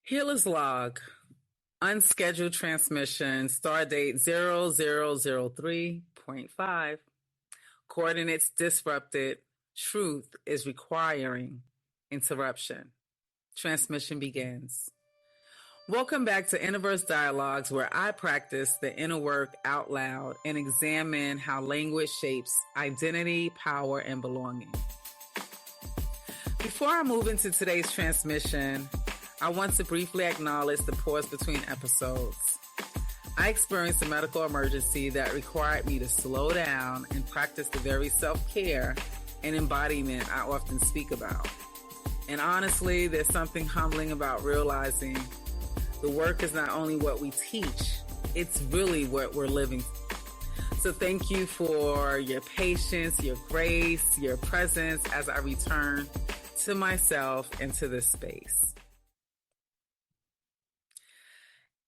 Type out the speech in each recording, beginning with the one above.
Healer's log, unscheduled transmission, stardate 0003.5. Coordinates disrupted. Truth is requiring interruption. Transmission begins. Welcome back to Innerverse Dialogues, where I practice the inner work out loud and examine how language shapes identity, power, and belonging. Before I move into today's transmission, I want to briefly acknowledge the pause between episodes. I experienced a medical emergency that required me to slow down and practice the very self-care and embodiment I often speak about. And honestly, there's something humbling about realizing the work is not only what we teach, it's really what we're living. So thank you for your patience, your grace, your presence as I return to myself and to this space.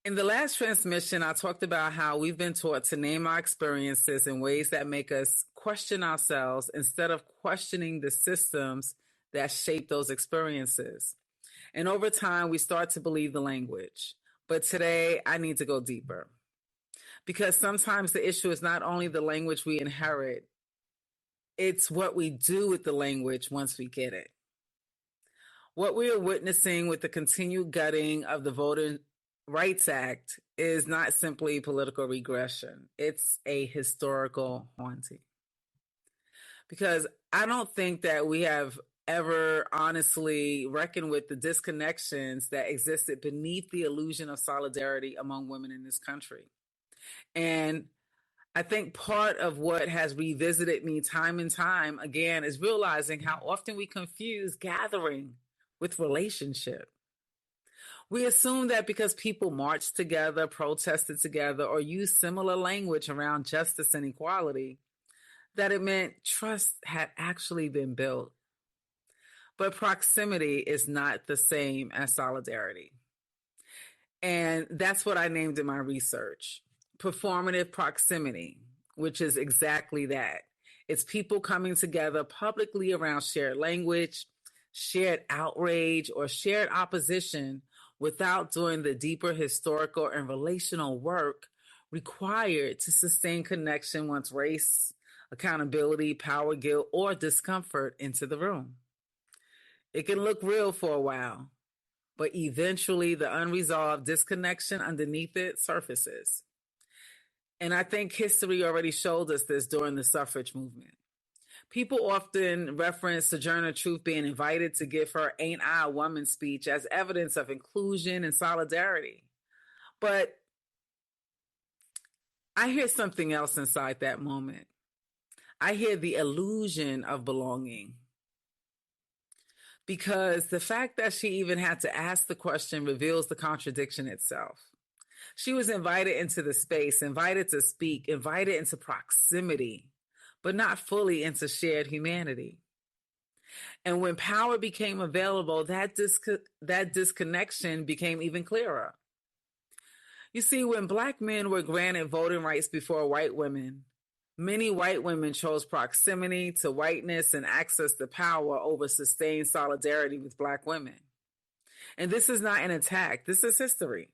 In the last transmission, I talked about how we've been taught to name our experiences in ways that make us question ourselves instead of questioning the systems that shape those experiences. And over time, we start to believe the language. But today, I need to go deeper. Because sometimes the issue is not only the language we inherit, it's what we do with the language once we get it. What we are witnessing with the continued gutting of the Voting Rights Act is not simply political regression. It's a historical haunting. Because I don't think that we have ever honestly reckoned with the disconnections that existed beneath the illusion of solidarity among women in this country. And I think part of what has revisited me time and time again is realizing how often we confuse gathering with relationship. We assume that because people marched together, protested together, or used similar language around justice and equality, that it meant trust had actually been built. But proximity is not the same as solidarity. And that's what I named in my research, performative proximity, which is exactly that. It's people coming together publicly around shared language, shared outrage, or shared opposition without doing the deeper historical and relational work required to sustain connection once race, accountability, power, guilt, or discomfort into the room. It can look real for a while, but eventually the unresolved disconnection underneath it surfaces. And I think history already showed us this during the suffrage movement. People often reference Sojourner Truth being invited to give her "Ain't I a Woman" speech as evidence of inclusion and solidarity. But I hear something else inside that moment. I hear the illusion of belonging. Because the fact that she even had to ask the question reveals the contradiction itself. She was invited into the space, invited to speak, invited into proximity, but not fully into shared humanity. And when power became available, that disconnection became even clearer. You see, when Black men were granted voting rights before white women, many white women chose proximity to whiteness and access to power over sustained solidarity with Black women. And this is not an attack. This is history.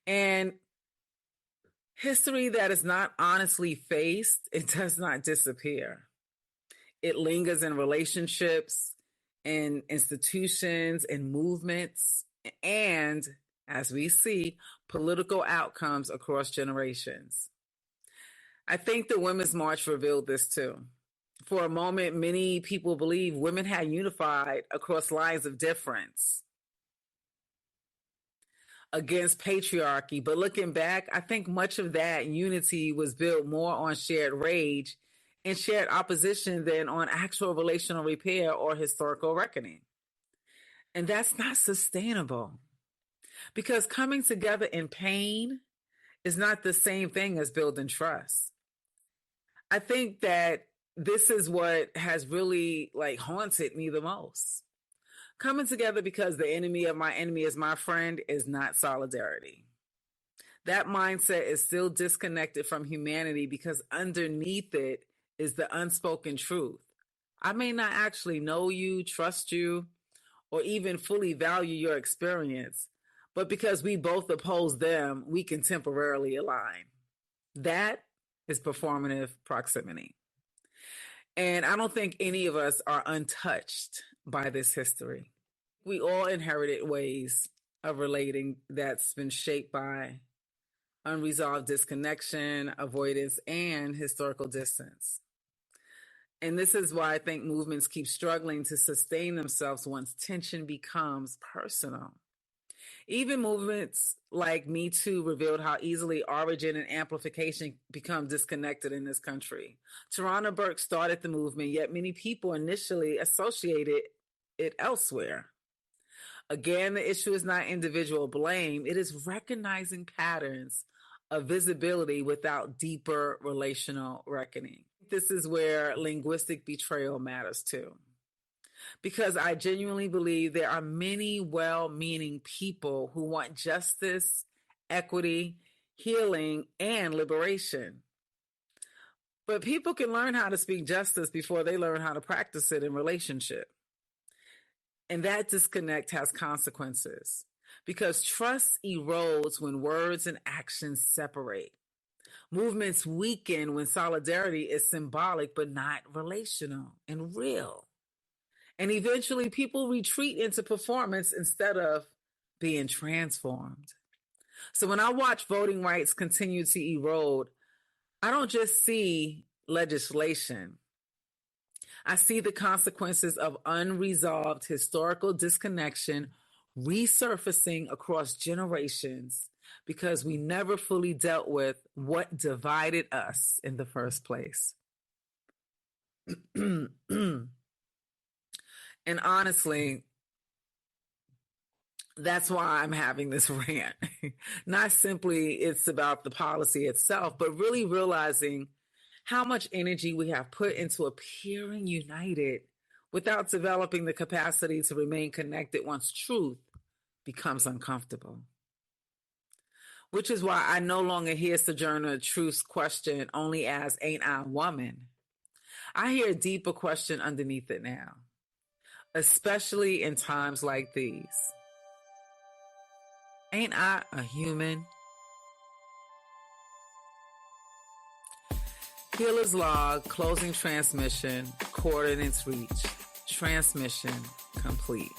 And history that is not honestly faced, it does not disappear. It lingers in relationships, in institutions, in movements, and, as we see, political outcomes across generations. I think the Women's March revealed this too. For a moment, many people believe women had unified across lines of difference against patriarchy. But looking back, I think much of that unity was built more on shared rage and shared opposition than on actual relational repair or historical reckoning. And that's not sustainable, because coming together in pain is not the same thing as building trust. I think that this is what has really haunted me the most. Coming together because the enemy of my enemy is my friend is not solidarity. That mindset is still disconnected from humanity, because underneath it is the unspoken truth. I may not actually know you, trust you, or even fully value your experience, but because we both oppose them, we can temporarily align. That is performative proximity. And I don't think any of us are untouched by this history. We all inherited ways of relating that's been shaped by unresolved disconnection, avoidance, and historical distance. And this is why I think movements keep struggling to sustain themselves once tension becomes personal. Even movements like Me Too revealed how easily origin and amplification become disconnected in this country. Tarana Burke started the movement, yet many people initially associated it elsewhere. Again, the issue is not individual blame. It is recognizing patterns of visibility without deeper relational reckoning. This is where linguistic betrayal matters too. Because I genuinely believe there are many well-meaning people who want justice, equity, healing, and liberation. But people can learn how to speak justice before they learn how to practice it in relationship. And that disconnect has consequences because trust erodes when words and actions separate. Movements weaken when solidarity is symbolic but not relational and real. And eventually people retreat into performance instead of being transformed. So when I watch voting rights continue to erode, I don't just see legislation. I see the consequences of unresolved historical disconnection resurfacing across generations because we never fully dealt with what divided us in the first place. And honestly, that's why I'm having this rant. Not simply it's about the policy itself, but really realizing how much energy we have put into appearing united without developing the capacity to remain connected once truth becomes uncomfortable. Which is why I no longer hear Sojourner Truth's question only as, ain't I a woman? I hear a deeper question underneath it now, especially in times like these. Ain't I a human? Healer's log, closing transmission, coordinates reached, transmission complete.